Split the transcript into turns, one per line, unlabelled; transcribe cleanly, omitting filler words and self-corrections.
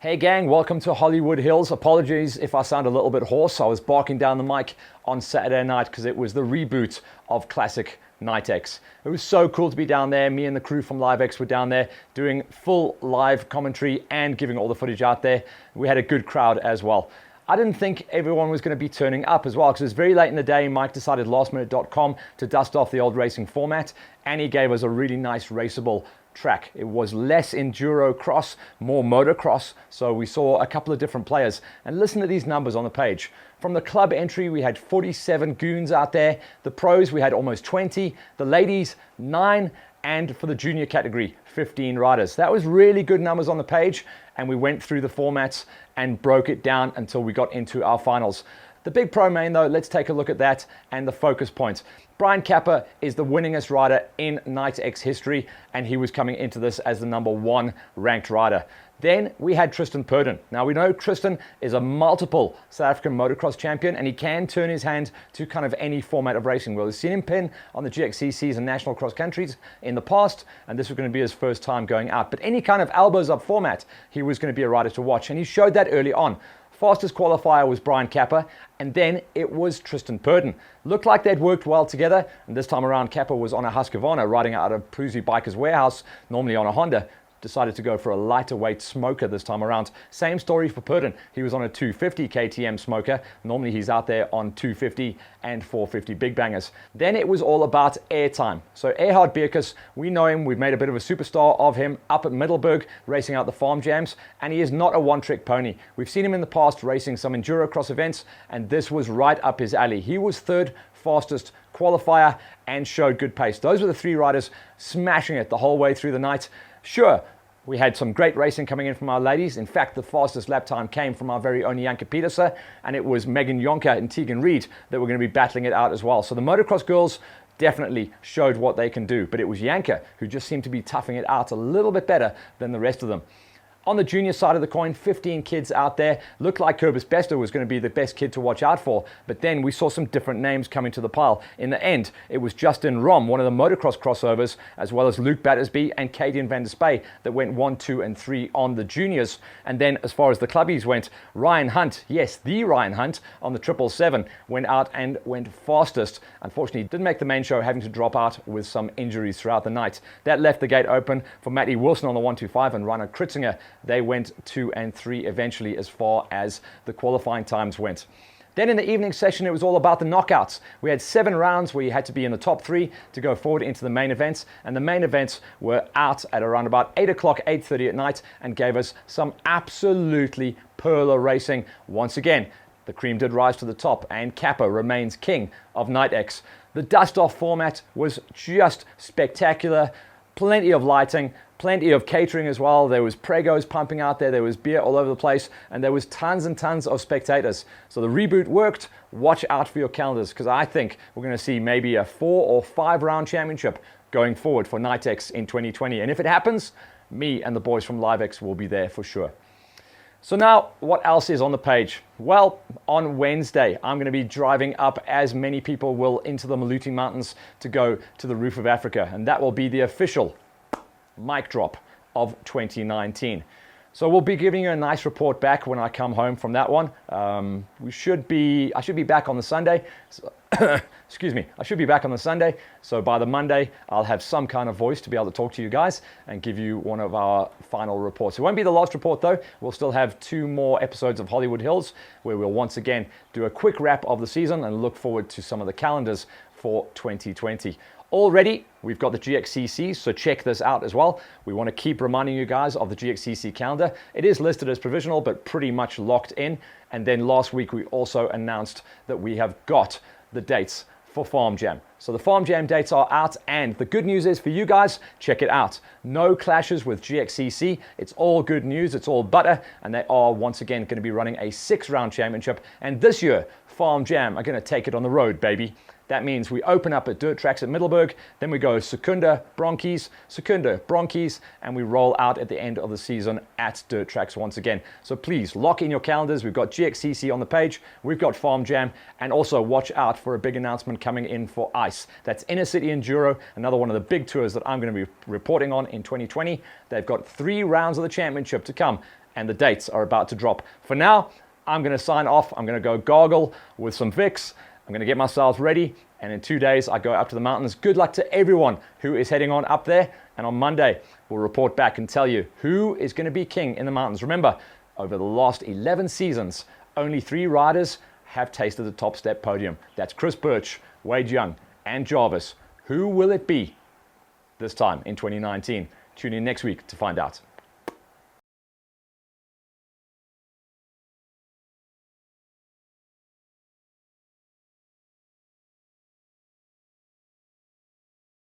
Hey gang, welcome to Hollywood Hills. Apologies if I sound a little bit hoarse. I was barking down the mic on Saturday night because it was the reboot of classic NightX. It was so cool to be down there. Me and the crew from LiveX were down there doing full live commentary and giving all the footage out there. We had a good crowd as well. I didn't think everyone was going to be turning up as well because it was very late in the day. Mike decided lastminute.com to dust off the old racing format, and he gave us a really nice raceable track. It was less enduro cross, more motocross, so we saw a couple of different players. And listen to these numbers on the page. From the club entry, we had 47 goons out there. The pros, we had almost 20. The ladies, 9. And for the junior category, 15 riders. That was really good numbers on the page, and we went through the formats and broke it down until we got into our finals. The big pro main though, let's take a look at that and the focus points. Brian Capper is the winningest rider in NightX history, and he was coming into this as the #1 ranked rider. Then we had Tristan Purdon. Now we know Tristan is a multiple South African motocross champion, and he can turn his hand to kind of any format of racing. We've seen him pin on the GXCCs and national cross countries in the past, and this was going to be his first time going out. But any kind of elbows up format, he was going to be a rider to watch, and he showed that early on. Fastest qualifier was Brian Capper, and then it was Tristan Purdon. Looked like they'd worked well together, and this time around Capper was on a Husqvarna riding out of Prusi Bikers Warehouse, normally on a Honda. Decided to go for a lighter weight smoker this time around. Same story for Purdon. He was on a 250 KTM smoker. Normally he's out there on 250 and 450 big bangers. Then it was all about airtime. So Erhard Bierkes, we know him. We've made a bit of a superstar of him up at Middelburg, racing out the farm jams, and he is not a one-trick pony. We've seen him in the past racing some enduro cross events, and this was right up his alley. He was third fastest qualifier and showed good pace. Those were the three riders smashing it the whole way through the night. Sure, we had some great racing coming in from our ladies. In fact, the fastest lap time came from our very own Janke Pieterse, and it was Megan Jonker and Tegan Reed that were going to be battling it out as well. So the motocross girls definitely showed what they can do, but it was Janke who just seemed to be toughing it out a little bit better than the rest of them. On the junior side of the coin, 15 kids out there. Looked like Kobus Bester was going to be the best kid to watch out for, but then we saw some different names coming to the pile. In the end, it was Justin Rom, one of the motocross crossovers, as well as Luke Battersby and Cadian van der Spey that went 1, 2, and 3 on the juniors. And then as far as the clubbies went, Ryan Hunt, yes, the Ryan Hunt on the 777 went out and went fastest. Unfortunately, didn't make the main show, having to drop out with some injuries throughout the night. That left the gate open for Matty Wilson on the 125 and Reinhard Kritzinger. They went 2 and 3 eventually as far as the qualifying times went. Then in the evening session, it was all about the knockouts. We had 7 rounds where you had to be in the top 3 to go forward into the main events. And the main events were out at around about 8 o'clock, 8:30 at night, and gave us some absolutely perler racing. Once again, the cream did rise to the top, and Capper remains king of NightX. The dust-off format was just spectacular. Plenty of lighting, plenty of catering as well. There was Pregos pumping out there, there was beer all over the place, and there was tons and tons of spectators. So the reboot worked. Watch out for your calendars, because I think we're going to see maybe a 4 or 5 round championship going forward for NightX in 2020. And if it happens, me and the boys from LiveX will be there for sure. So now, what else is on the page? Well, on Wednesday, I'm going to be driving up, as many people will, into the Maluti Mountains to go to the Roof of Africa. And that will be the official mic drop of 2019. So we'll be giving you a nice report back when I come home from that one. I should be back on the Sunday. So, excuse me. I should be back on the Sunday. So by the Monday, I'll have some kind of voice to be able to talk to you guys and give you one of our final reports. It won't be the last report though. We'll still have 2 more episodes of Hollywood Hills where we'll once again do a quick wrap of the season and look forward to some of the calendars for 2020. Already, we've got the GXCC, so check this out as well. We want to keep reminding you guys of the GXCC calendar. It is listed as provisional, but pretty much locked in. And then last week, we also announced that we have got the dates for Farm Jam. So the Farm Jam dates are out, and the good news is for you guys, check it out. No clashes with GXCC. It's all good news. It's all butter, and they are once again going to be running a 6-round championship. And this year, Farm Jam are going to take it on the road, baby. That means we open up at dirt tracks at Middelburg, then we go Secunda, Bronchies, and we roll out at the end of the season at dirt tracks once again. So please lock in your calendars. We've got GXCC on the page, we've got Farm Jam, and also watch out for a big announcement coming in for ICE. That's Inner City Enduro, another one of the big tours that I'm going to be reporting on in 2020. They've got 3 rounds of the championship to come and the dates are about to drop. For now, I'm going to sign off. I'm going to go gargle with some Vicks. I'm going to get myself ready, and in 2 days, I go up to the mountains. Good luck to everyone who is heading on up there, and on Monday, we'll report back and tell you who is going to be king in the mountains. Remember, over the last 11 seasons, only 3 riders have tasted the top step podium. That's Chris Birch, Wade Young, and Jarvis. Who will it be this time in 2019? Tune in next week to find out.